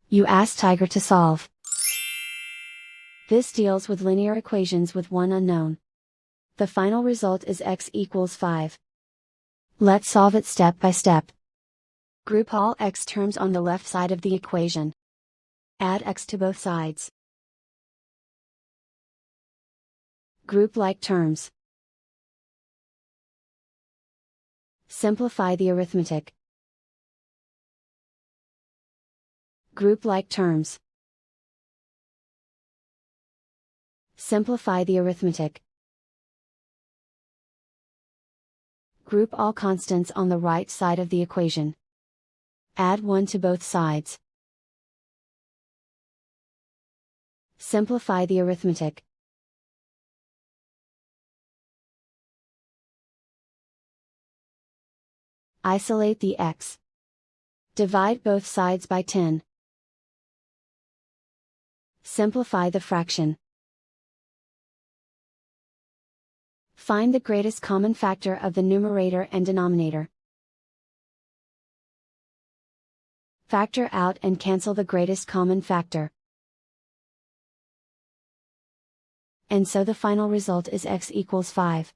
You ask Tiger to solve. This deals with linear equations with one unknown. The final result is x equals 5. Let's solve it step by step. Group all x terms on the left side of the equation. Add x to both sides. Group like terms. Simplify the arithmetic. Group like terms. Simplify the arithmetic. Group all constants on the right side of the equation. Add 1 to both sides. Simplify the arithmetic. Isolate the x. Divide both sides by 10. Simplify the fraction. Find the greatest common factor of the numerator and denominator. Factor out and cancel the greatest common factor. And so the final result is x equals 5.